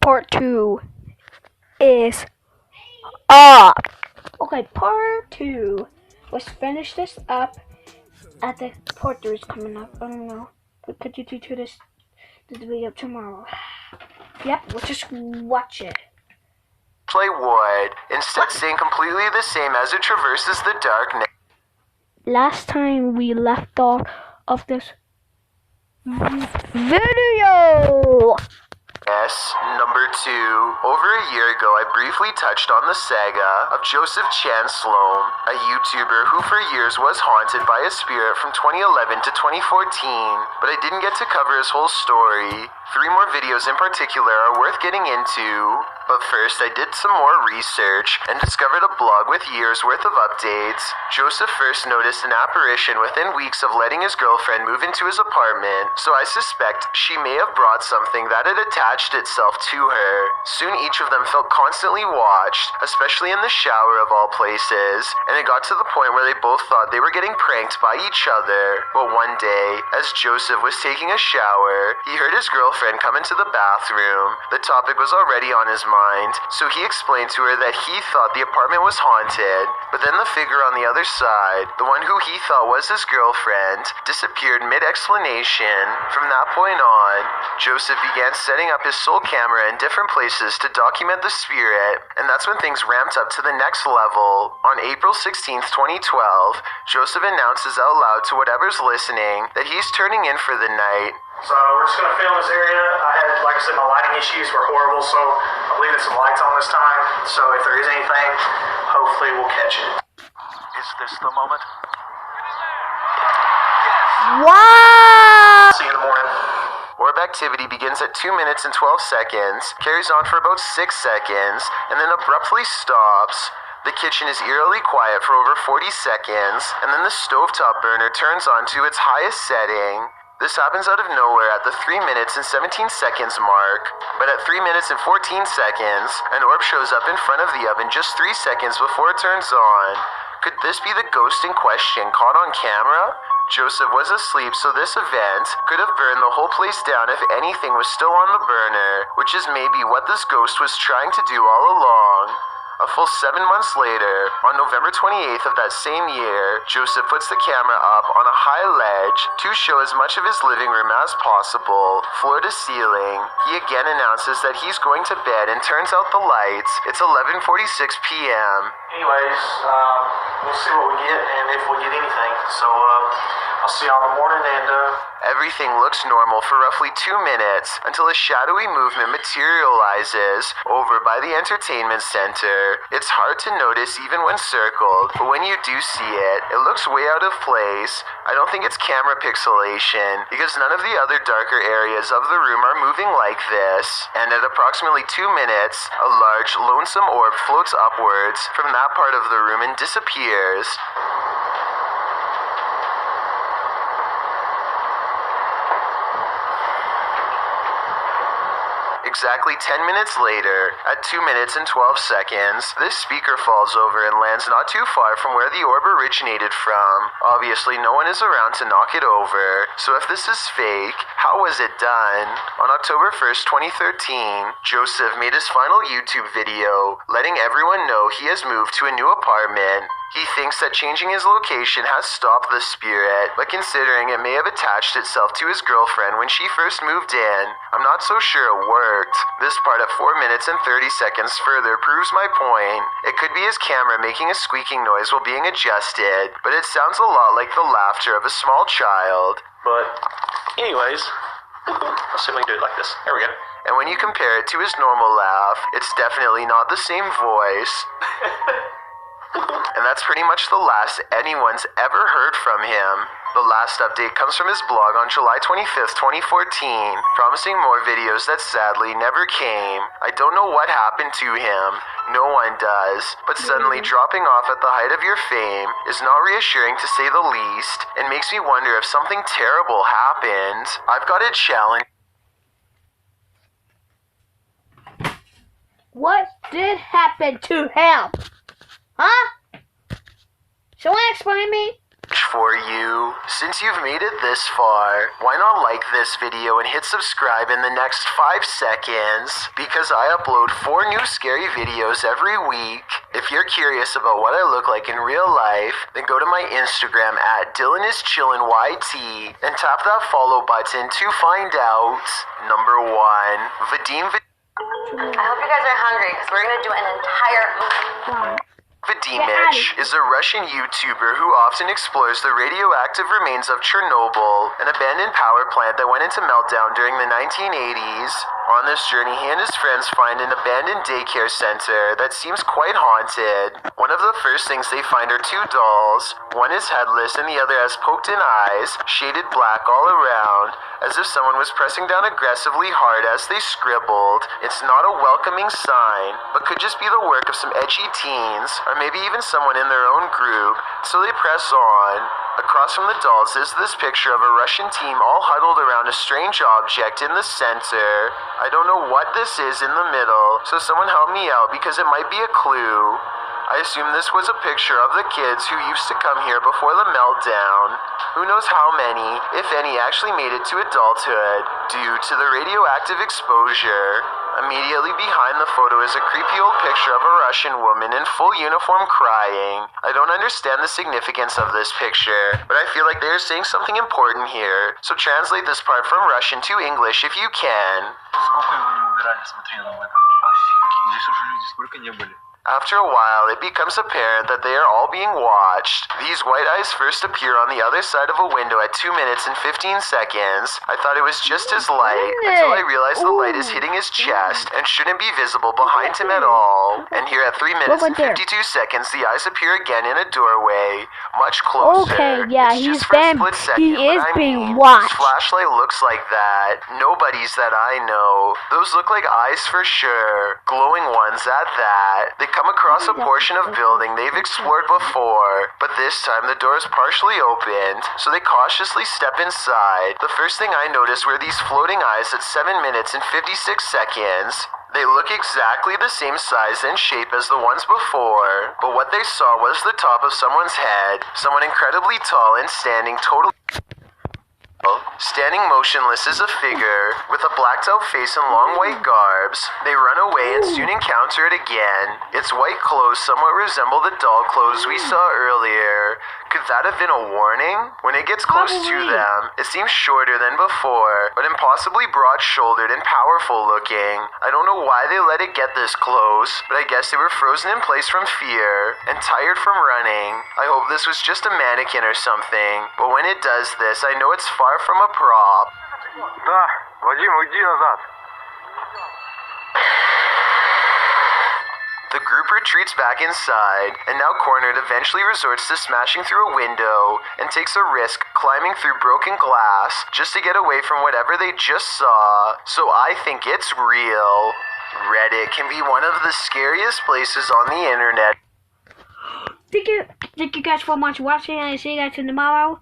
Part 2 is up. Okay, part 2. Let's finish this up. At the part 3 is coming up. I don't know. Could you do this video up tomorrow? Yep, we'll just watch it. Play wood, instead staying completely the same as it traverses the darkness. Last time we left off of this video. Number 2. Over a year ago, I briefly touched on the saga of Joseph Chan Sloan, a YouTuber who for years was haunted by a spirit from 2011 to 2014, but I didn't get to cover his whole story. 3 more videos in particular are worth getting into, but first I did some more research and discovered a blog with years worth of updates. Joseph first noticed an apparition within weeks of letting his girlfriend move into his apartment, so I suspect she may have brought something that had attached itself to her. Soon each of them felt constantly watched, especially in the shower of all places, and it got to the point where they both thought they were getting pranked by each other. But one day, as Joseph was taking a shower, he heard his girlfriend come into the bathroom. The topic was already on his mind, so he explained to her that he thought the apartment was haunted, but then the figure on the other side, the one who he thought was his girlfriend, disappeared mid-explanation. From that point on, Joseph began setting up his sole camera in different places to document the spirit, and that's when things ramped up to the next level. On April 16th, 2012, Joseph announces out loud to whatever's listening that he's turning in for the night. So we're just going to film this area. I had, like I said, my lighting issues were horrible, so I'm leaving some lights on this time. So if there is anything, hopefully we'll catch it. Is this the moment? Wow! See you in the morning. Orb activity begins at 2 minutes and 12 seconds, carries on for about 6 seconds, and then abruptly stops. The kitchen is eerily quiet for over 40 seconds, and then the stovetop burner turns on to its highest setting. This happens out of nowhere at the 3 minutes and 17 seconds mark, but at 3 minutes and 14 seconds, an orb shows up in front of the oven just 3 seconds before it turns on. Could this be the ghost in question caught on camera? Joseph was asleep, so this event could have burned the whole place down if anything was still on the burner, which is maybe what this ghost was trying to do all along. A full 7 months later, on November 28th of that same year, Joseph puts the camera up on a high ledge to show as much of his living room as possible, floor to ceiling. He again announces that he's going to bed and turns out the lights. It's 11:46 p.m. Anyways, we'll see what we get and if we get anything. So I'll see you all in the morning and Everything looks normal for roughly 2 minutes until a shadowy movement materializes over by the entertainment center. It's hard to notice even when circled, but when you do see it, it looks way out of place. I don't think it's camera pixelation, because none of the other darker areas of the room are moving like this. And at approximately 2 minutes, a large, lonesome orb floats upwards from that part of the room and disappears. Exactly 10 minutes later, at 2 minutes and 12 seconds, this speaker falls over and lands not too far from where the orb originated from. Obviously, no one is around to knock it over, so if this is fake, how was it done? On October 1st, 2013, Joseph made his final YouTube video, letting everyone know he has moved to a new apartment. He thinks that changing his location has stopped the spirit, but considering it may have attached itself to his girlfriend when she first moved in, I'm not so sure it worked. This part at 4 minutes and 30 seconds further proves my point. It could be his camera making a squeaking noise while being adjusted, but it sounds a lot like the laughter of a small child. but anyways, let's see if we can do it like this. There we go. And when you compare it to his normal laugh, it's definitely not the same voice. And that's pretty much the last anyone's ever heard from him. The last update comes from his blog on July 25th, 2014, promising more videos that sadly never came. I don't know what happened to him. No one does. But suddenly dropping off at the height of your fame is not reassuring to say the least, and makes me wonder if something terrible happened. I've got a challenge. What did happen to him? Huh? Someone explain me? for you. Since you've made it this far, why not like this video and hit subscribe in the next 5 seconds? Because I upload 4 new scary videos every week. If you're curious about what I look like in real life, then go to my Instagram at DylanIsChillinYT and tap that follow button to find out. Number 1, Vadim I hope you guys are hungry because we're gonna do an entire. Vadimich is a Russian YouTuber who often explores the radioactive remains of Chernobyl, an abandoned power plant that went into meltdown during the 1980s. On this journey, he and his friends find an abandoned daycare center that seems quite haunted. One of the first things they find are 2 dolls. One is headless and the other has poked-in eyes, shaded black all around, as if someone was pressing down aggressively hard as they scribbled. It's not a welcoming sign, but could just be the work of some edgy teens, or maybe even someone in their own group, so they press on. Across from the dolls is this picture of a Russian team all huddled around a strange object in the center. I don't know what this is in the middle, so someone help me out because it might be a clue. I assume this was a picture of the kids who used to come here before the meltdown. Who knows how many, if any, actually made it to adulthood due to the radioactive exposure. Immediately behind the photo is a creepy old picture of a Russian woman in full uniform crying. I don't understand the significance of this picture, but I feel like they're saying something important here. So translate this part from Russian to English if you can. Сколько его не убирали, смотри, на этом. Офигеть, здесь уже люди сколько не были. After a while, it becomes apparent that they are all being watched. These white eyes first appear on the other side of a window at 2 minutes and 15 seconds. I thought it was just his light, until I realized the light is hitting his chest and shouldn't be visible behind him at all. And here at 3 minutes and 52 seconds, the eyes appear again in a doorway, much closer. Okay, yeah, It's he's just for a been, split second, he is but I being mean, watched. His flashlight looks like that. Nobody's that I know. Those look like eyes for sure. Glowing ones at that. They come across a portion of building they've explored before, but this time the door is partially opened, so they cautiously step inside. The first thing I noticed were these floating eyes at 7 minutes and 56 seconds. They look exactly the same size and shape as the ones before, but what they saw was the top of someone's head, someone incredibly tall and standing totally standing motionless is a figure with a blacked out face and long white garbs. They run away and soon encounter it again. Its white clothes somewhat resemble the doll clothes we saw earlier. Could that have been a warning? When it gets close to them, it seems shorter than before, but impossibly broad-shouldered and powerful looking. I don't know why they let it get this close, but I guess they were frozen in place from fear and tired from running. I hope this was just a mannequin or something, but when it does this, I know it's far from a prop. Да, Вадим, уйди назад. The group retreats back inside, and now cornered eventually resorts to smashing through a window and takes a risk climbing through broken glass just to get away from whatever they just saw. So I think it's real. Reddit can be one of the scariest places on the internet. Thank you guys so much for watching, and I see you guys tomorrow.